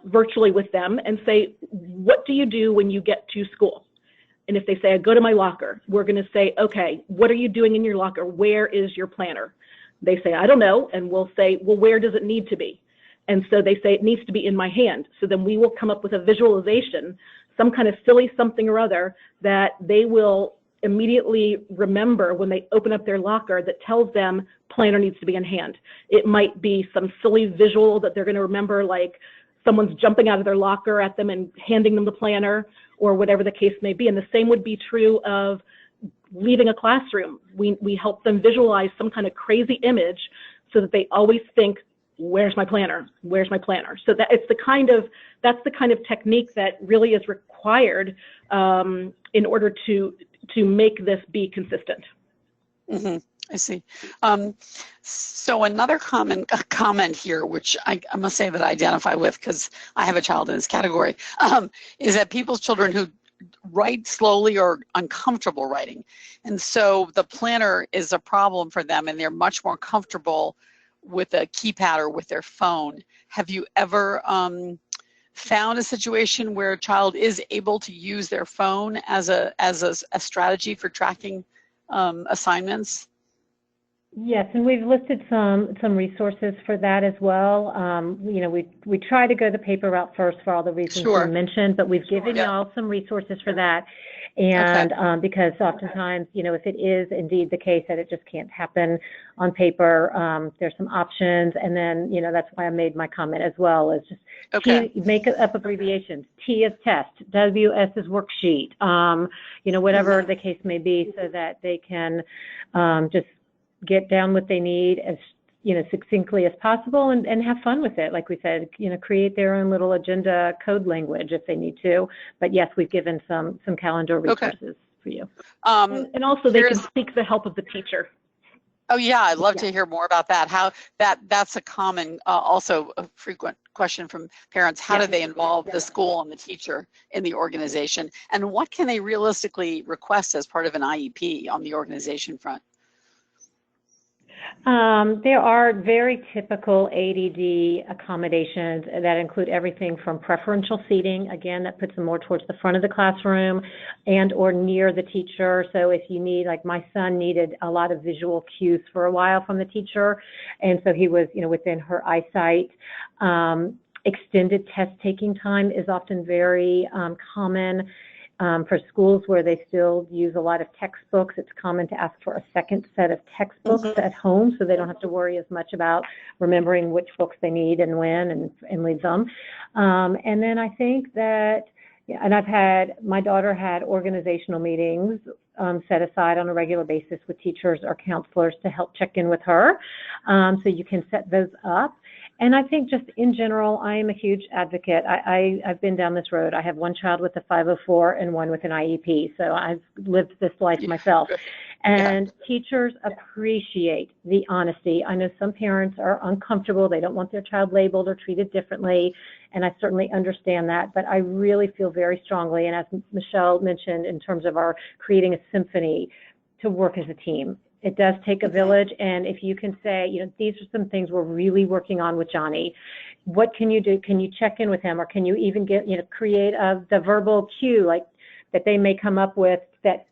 virtually with them and say, what do you do when you get to school? And if they say, I go to my locker, we're going to say, okay, what are you doing in your locker? Where is your planner? They say, I don't know. And we'll say, well, where does it need to be? And so they say, it needs to be in my hand. So then we will come up with a visualization, some kind of silly something or other that they will immediately remember when they open up their locker that tells them planner needs to be in hand. It might be some silly visual that they're going to remember, like someone's jumping out of their locker at them and handing them the planner, or whatever the case may be. And the same would be true of leaving a classroom. We help them visualize some kind of crazy image so that they always think, where's my planner? Where's my planner? So that that's the kind of technique that really is required in order to make this be consistent. Mm-hmm. I see. So another comment here, which I must say that I identify with because I have a child in this category, is that people's children who write slowly or uncomfortable writing. And so the planner is a problem for them, and they're much more comfortable with a keypad or with their phone. Have you ever found a situation where a child is able to use their phone as a strategy for tracking assignments? Yes, and we've listed some resources for that as well. You know, we try to go the paper route first for all the reasons you mentioned, but we've given y'all some resources for that. And because oftentimes, you know, if it is indeed the case that it just can't happen on paper, there's some options. And then, you know, that's why I made my comment as well, is just make up abbreviations. T is test, WS is worksheet, you know, whatever the case may be, so that they can just get down what they need as, you know, succinctly as possible, and have fun with it. Like we said, you know, create their own little agenda code language if they need to. But yes, we've given some calendar resources for you. And also they can seek the help of the teacher. Oh yeah, I'd love to hear more about that. How that's a common, also a frequent question from parents. How do they involve the school and the teacher in the organization? And what can they realistically request as part of an IEP on the organization front? There are very typical ADD accommodations that include everything from preferential seating, again, that puts them more towards the front of the classroom and or near the teacher. So if you need, like my son needed a lot of visual cues for a while from the teacher, and so he was, you know, within her eyesight. Extended test taking time is often very common. For schools where they still use a lot of textbooks, it's common to ask for a second set of textbooks at home, so they don't have to worry as much about remembering which books they need and when, and leave them. And then I think that, and my daughter had organizational meetings set aside on a regular basis with teachers or counselors to help check in with her. So you can set those up. And I think just in general, I am a huge advocate. I've been down this road. I have one child with a 504 and one with an IEP. So I've lived this life myself. And teachers appreciate the honesty. I know some parents are uncomfortable. They don't want their child labeled or treated differently. And I certainly understand that. But I really feel very strongly, and as Michelle mentioned, in terms of our creating a symphony, to work as a team. It does take a village, and if you can say, you know, these are some things we're really working on with Johnny. What can you do? Can you check in with him, or can you even create the verbal cue, like that they may come up with that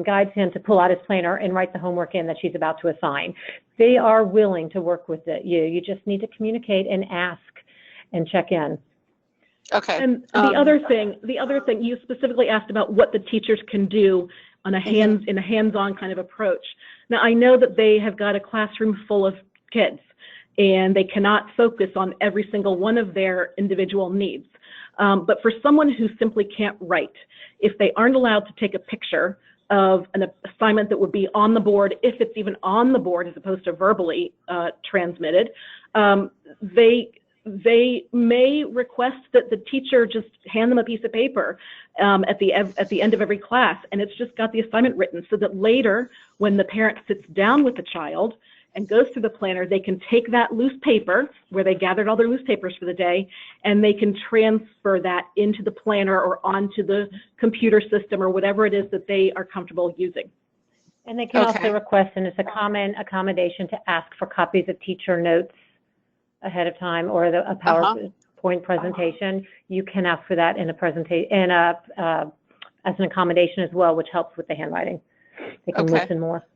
guides him to pull out his planner and write the homework in that she's about to assign. They are willing to work with you. You just need to communicate and ask and check in. Okay. And the other thing, you specifically asked about what the teachers can do on in a hands-on kind of approach. Now, I know that they have got a classroom full of kids, and they cannot focus on every single one of their individual needs. But for someone who simply can't write, if they aren't allowed to take a picture of an assignment that would be on the board, if it's even on the board as opposed to verbally transmitted, they may request that the teacher just hand them a piece of paper at the end of every class, and it's just got the assignment written, so that later when the parent sits down with the child and goes through the planner, they can take that loose paper where they gathered all their loose papers for the day, and they can transfer that into the planner or onto the computer system or whatever it is that they are comfortable using. And they can also request, and it's a common accommodation, to ask for copies of teacher notes ahead of time, or a PowerPoint presentation. You can ask for that in a presentation, as an accommodation as well, which helps with the handwriting. They can listen more.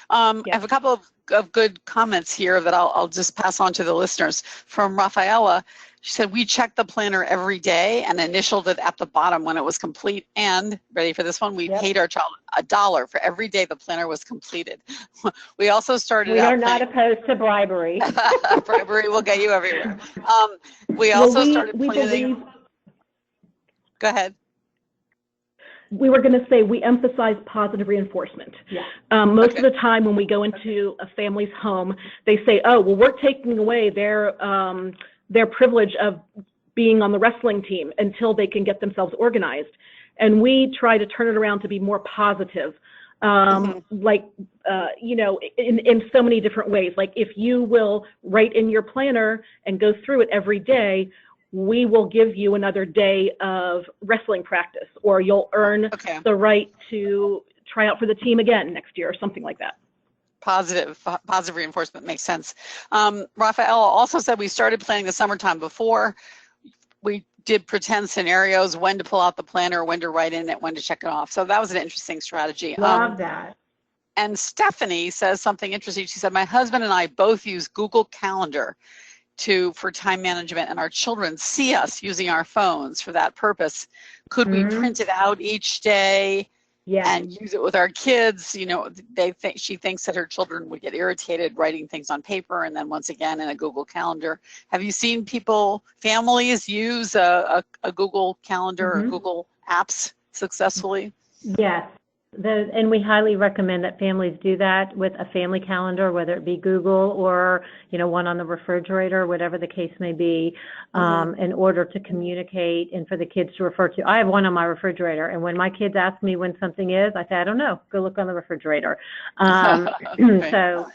I have a couple of good comments here that I'll just pass on to the listeners. From Rafaela, she said, we checked the planner every day and initialed it at the bottom when it was complete. And, ready for this one, we paid our child $1 for every day the planner was completed. We also started out. We are not opposed to bribery. Bribery will get you everywhere. We also started planning. Go ahead. We were going to say we emphasize positive reinforcement. Most of the time when we go into a family's home, they say, oh, well, we're taking away their privilege of being on the wrestling team until they can get themselves organized. And we try to turn it around to be more positive, like, you know, in so many different ways. Like if you will write in your planner and go through it every day, we will give you another day of wrestling practice, or you'll earn the right to try out for the team again next year or something like that. Positive reinforcement makes sense. Rafaela also said we started planning the summertime before. We did pretend scenarios, when to pull out the planner, when to write in it, when to check it off. So that was an interesting strategy. Love that. And Stephanie says something interesting. She said, my husband and I both use Google Calendar for time management, and our children see us using our phones for that purpose. Could we print it out each day and use it with our kids? You know, she thinks that her children would get irritated writing things on paper and then once again in a Google Calendar. Have you seen families use a Google Calendar or Google Apps successfully? Yes. And we highly recommend that families do that with a family calendar, whether it be Google or, you know, one on the refrigerator, whatever the case may be, in order to communicate and for the kids to refer to. I have one on my refrigerator, and when my kids ask me when something is, I say, I don't know, go look on the refrigerator. So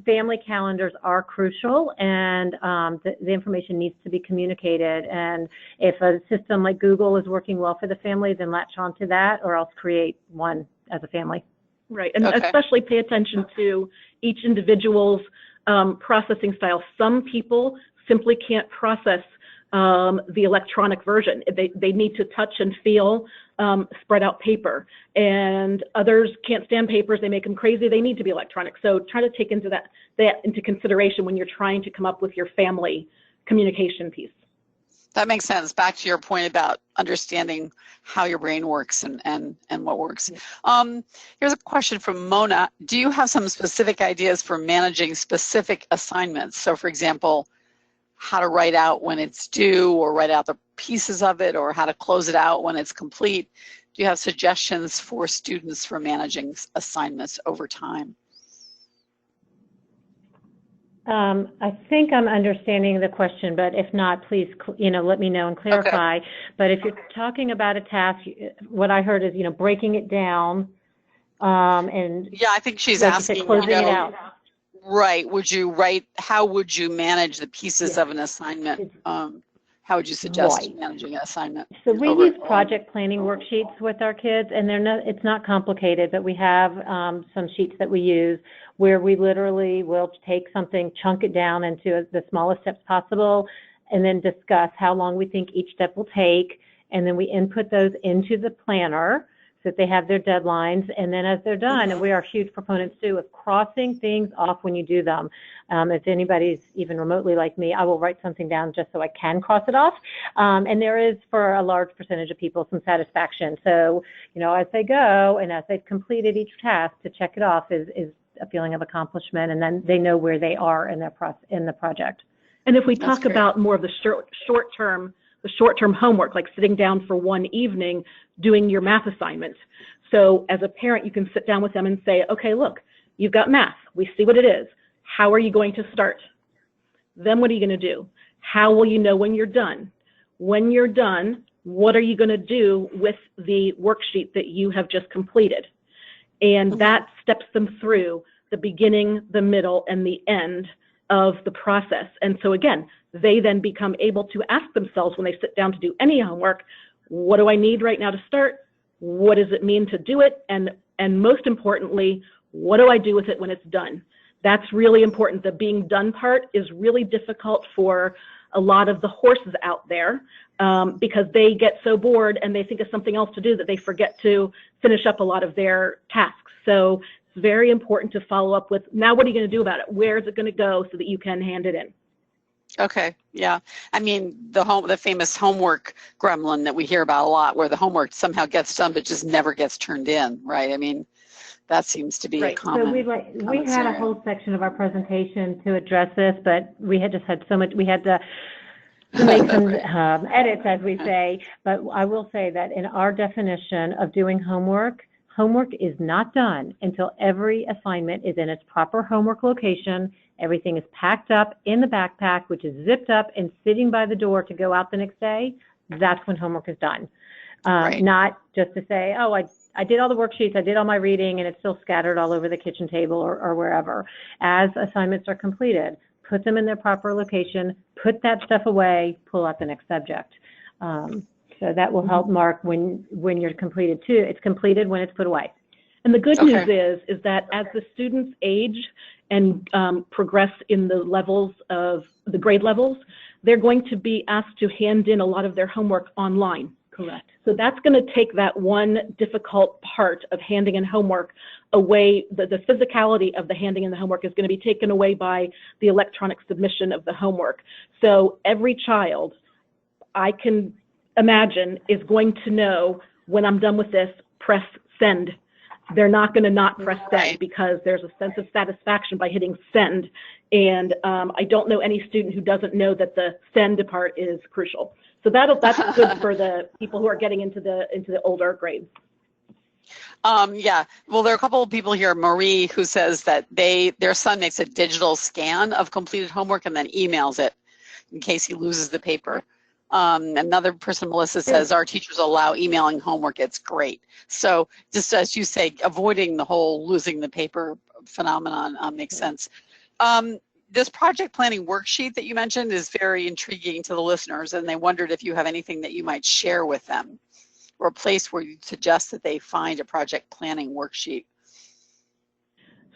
family calendars are crucial, and the information needs to be communicated. And if a system like Google is working well for the family, then latch on to that, or else create one as a family. Right, and especially pay attention to each individual's processing style. Some people simply can't process the electronic version. They need to touch and feel spread out paper, and others can't stand papers. They make them crazy. They need to be electronic. So try to take that into consideration when you're trying to come up with your family communication piece. That makes sense. Back to your point about understanding how your brain works and what works. Here's a question from Mona. Do you have some specific ideas for managing specific assignments? So for example, how to write out when it's due, or write out the pieces of it, or how to close it out when it's complete? Do you have suggestions for students for managing assignments over time? I think I'm understanding the question, but if not, please, let me know and clarify. Okay. But if you're talking about a task, what I heard is, breaking it down, and yeah, I think she's asking, closing it out. Right. How would you manage the pieces of an assignment? How would you suggest managing an assignment? So we use project planning worksheets with our kids, and it's not complicated, but we have some sheets that we use where we literally will take something, chunk it down into the smallest steps possible, and then discuss how long we think each step will take, and then we input those into the planner so that they have their deadlines, and then as they're done, and we are huge proponents too of crossing things off when you do them. If anybody's even remotely like me, I will write something down just so I can cross it off. And there is, for a large percentage of people, some satisfaction. So, as they go and as they've completed each task, to check it off is a feeling of accomplishment, and then they know where they are in the project. And if we talk about more of the short-term homework, like sitting down for one evening, doing your math assignment. So as a parent, you can sit down with them and say, okay, look, you've got math. We see what it is. How are you going to start? Then what are you going to do? How will you know when you're done? When you're done, what are you going to do with the worksheet that you have just completed? And that steps them through the beginning, the middle, and the end of the process. And so again, they then become able to ask themselves when they sit down to do any homework, what do I need right now to start? What does it mean to do it? And most importantly, what do I do with it when it's done? That's really important. The being done part is really difficult for a lot of the horses out there because they get so bored and they think of something else to do that they forget to finish up a lot of their tasks. So it's very important to follow up with, now what are you going to do about it? Where is it going to go so that you can hand it in? Okay, yeah. I mean, the famous homework gremlin that we hear about a lot, where the homework somehow gets done but just never gets turned in, right? I mean, that seems to be a Right. common. So we had a whole section of our presentation to address this, but we had just had so much, we had to make some edits, as we say. But I will say that in our definition of doing homework, homework is not done until every assignment is in its proper homework location. Everything is packed up in the backpack, which is zipped up and sitting by the door to go out the next day. That's when homework is done. Right. Not just to say, oh, I did all the worksheets, I did all my reading, and it's still scattered all over the kitchen table or wherever. As assignments are completed, put them in their proper location, put that stuff away, pull out the next subject. So that will help Mark when you're completed too. It's completed when it's put away. And the good news is that as the students age and progress in the levels of the grade levels, they're going to be asked to hand in a lot of their homework online. Correct. So that's going to take that one difficult part of handing in homework away. The physicality of the handing in the homework is going to be taken away by the electronic submission of the homework. So every child, I can imagine, is going to know, when I'm done with this, press send. They're not going to not press send because there's a sense of satisfaction by hitting send. And I don't know any student who doesn't know that the send part is crucial. So that's good for the people who are getting into the older grades. Yeah, well, there are a couple of people here. Marie, who says that their son makes a digital scan of completed homework and then emails it in case he loses the paper. Another person, Melissa, says our teachers allow emailing homework. It's great. So just as you say, avoiding the whole losing the paper phenomenon makes sense. This project planning worksheet that you mentioned is very intriguing to the listeners, and they wondered if you have anything that you might share with them, or a place where you suggest that they find a project planning worksheet.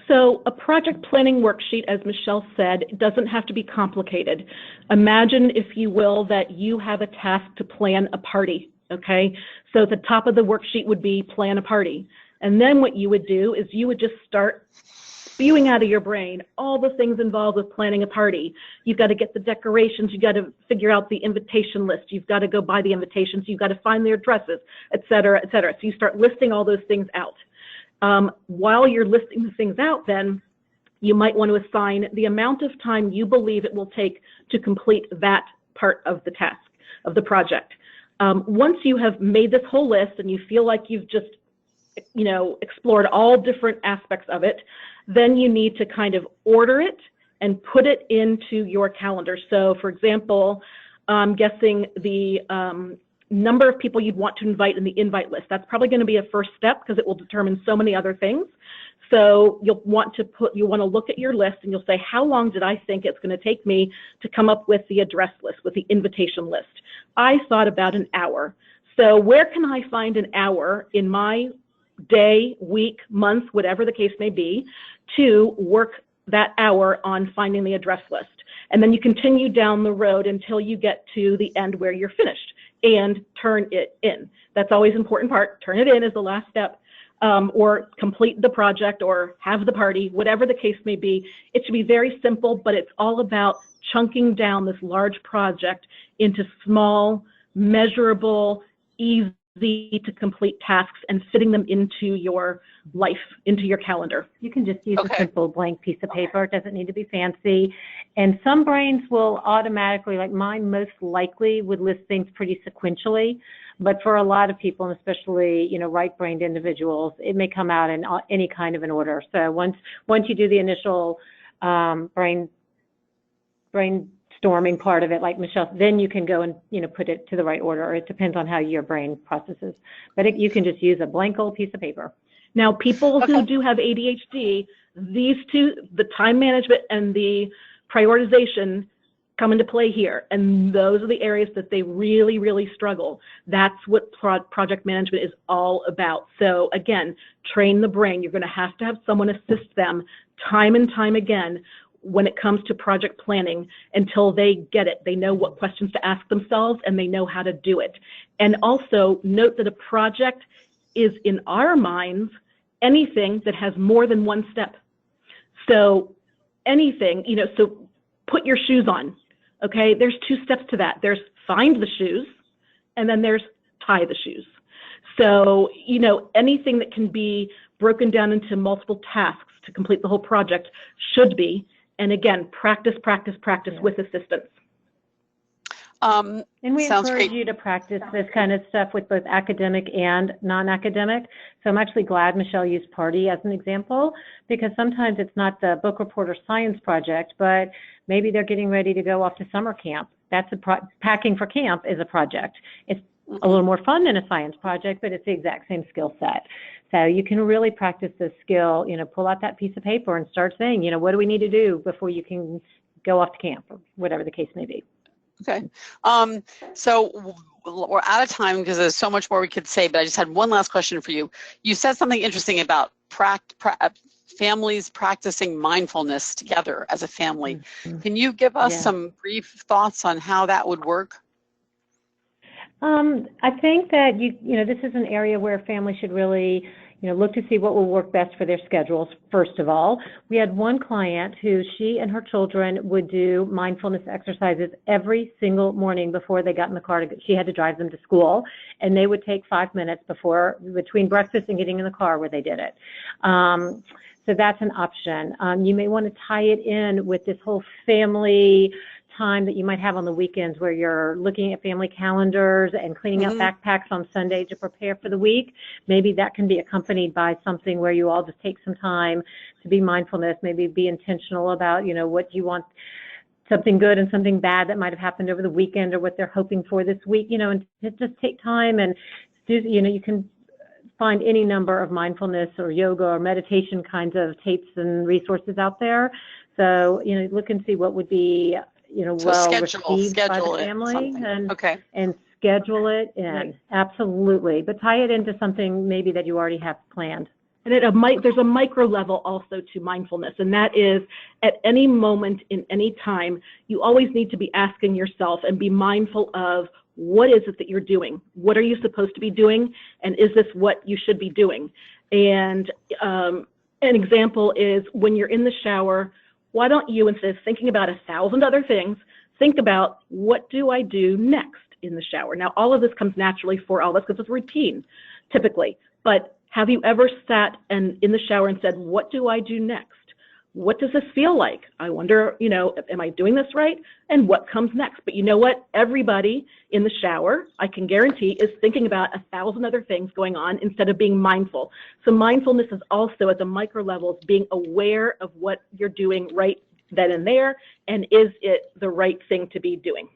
So a project planning worksheet, as Michelle said, doesn't have to be complicated. Imagine, if you will, that you have a task to plan a party, okay? So the top of the worksheet would be plan a party. And then what you would do is you would just start spewing out of your brain all the things involved with planning a party. You've got to get the decorations, you've got to figure out the invitation list, you've got to go buy the invitations, you've got to find their addresses, et cetera, et cetera. So you start listing all those things out. While you're listing the things out, then you might want to assign the amount of time you believe it will take to complete that part of the task, of the project. Once you have made this whole list and you feel like you've just, explored all different aspects of it, then you need to kind of order it and put it into your calendar. So for example, I'm guessing the number of people you'd want to invite in the invite list. That's probably going to be a first step because it will determine so many other things. So you want to look at your list and you'll say, how long did I think it's going to take me to come up with the address list, with the invitation list? I thought about an hour. So where can I find an hour in my day, week, month, whatever the case may be, to work that hour on finding the address list? And then you continue down the road until you get to the end where you're finished, and turn it in. That's always an important part. Turn it in is the last step, or complete the project or have the party, whatever the case may be. It should be very simple, but it's all about chunking down this large project into small, measurable, easy to complete tasks and fitting them into your life, into your calendar. You can just use a simple blank piece of paper. It doesn't need to be fancy. And some brains will automatically, like mine most likely, would list things pretty sequentially. But for a lot of people, and especially, right-brained individuals, it may come out in any kind of an order. So once you do the initial brainstorming part of it, like Michelle, then you can go and put it to the right order. It depends on how your brain processes. But you can just use a blank old piece of paper. Now, people who do have ADHD, these two, the time management and the prioritization, come into play here. And those are the areas that they really, really struggle. That's what project management is all about. So again, train the brain. You're going to have someone assist them time and time again when it comes to project planning until they get it. They know what questions to ask themselves and they know how to do it. And also note that a project is, in our minds, anything that has more than one step. So anything, so put your shoes on, okay? There's 2 steps to that. There's find the shoes, and then there's tie the shoes. So, anything that can be broken down into multiple tasks to complete the whole project should be, and again, practice with assistance. And we Sounds encourage great. you to practice this kind of stuff with both academic and non-academic. So I'm actually glad Michelle used party as an example, because sometimes it's not the book report or science project, but maybe they're getting ready to go off to summer camp. That's packing for camp is a project. It's a little more fun than a science project, but it's the exact same skill set. So you can really practice this skill, pull out that piece of paper and start saying, what do we need to do before you can go off to camp, or whatever the case may be. Okay. So we're out of time because there's so much more we could say, but I just had one last question for you. You said something interesting about families practicing mindfulness together as a family. Mm-hmm. Can you give us some brief thoughts on how that would work? I think that this is an area where families should really look to see what will work best for their schedules, first of all. We had one client who she and her children would do mindfulness exercises every single morning before they got in the car. She had to drive them to school, and they would take 5 minutes between breakfast and getting in the car where they did it. So that's an option. You may want to tie it in with this whole family time that you might have on the weekends where you're looking at family calendars and cleaning out backpacks on Sunday to prepare for the week. Maybe that can be accompanied by something where you all just take some time to be mindfulness, maybe be intentional about, what you want, something good and something bad that might have happened over the weekend or what they're hoping for this week, and just take time and do, you can find any number of mindfulness or yoga or meditation kinds of tapes and resources out there. So, look and see what would be So well received by the family, and schedule it in. Absolutely. But tie it into something maybe that you already have planned. And there's a micro level also to mindfulness, and that is at any moment in any time, you always need to be asking yourself and be mindful of what is it that you're doing? What are you supposed to be doing? And is this what you should be doing? And an example is when you're in the shower, why don't you, instead of thinking about 1,000 other things, think about what do I do next in the shower? Now, all of this comes naturally for all of us because it's routine, typically. But have you ever sat in the shower and said, what do I do next? What does this feel like? I wonder, am I doing this right? And what comes next? But you know what? Everybody in the shower, I can guarantee, is thinking about 1,000 other things going on instead of being mindful. So mindfulness is also at the micro levels, being aware of what you're doing right then and there, and is it the right thing to be doing?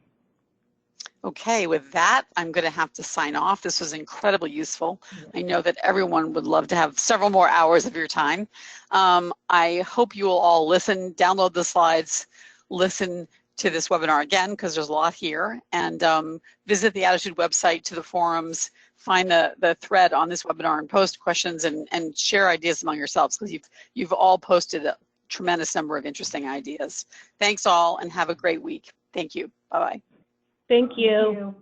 Okay, with that, I'm going to have to sign off. This was incredibly useful. I know that everyone would love to have several more hours of your time. I hope you will all listen, download the slides, listen to this webinar again, because there's a lot here, and visit the Attitude website to the forums, find the thread on this webinar and post questions and share ideas among yourselves, because you've all posted a tremendous number of interesting ideas. Thanks all, and have a great week. Thank you. Bye-bye. Thank you.